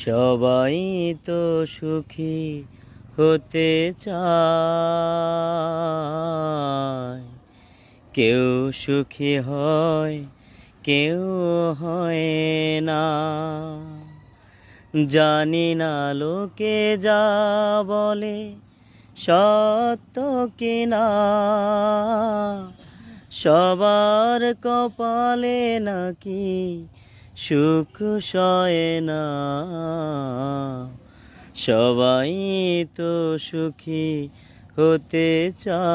সবাই তো সুখী হতে চায়, কেউ সুখী হয় কেউ হয় না। জানি না লোকে যা বলে সত্য কিনা, সবার কপালে নাকি সুখ সয় না। সবাই তো সুখী হতে চায়,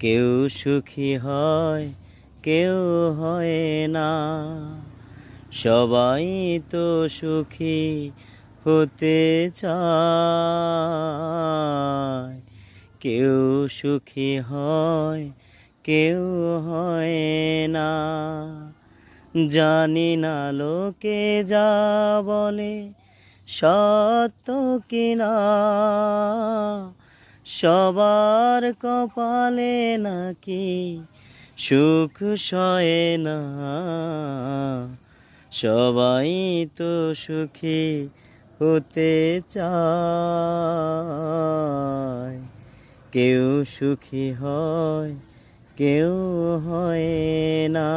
কেউ সুখী হয় কেউ হয় না। সবাই তো সুখী হতে চায়, কেউ সুখী হয় কেউ হয় না। জানি না লোকে যা বলে সত্য কিনা, সবার কপালে নাকি সুখ সয় না। সবাই তো সুখী হতে চায়, কেউ সুখী হয় কেউ হয় না।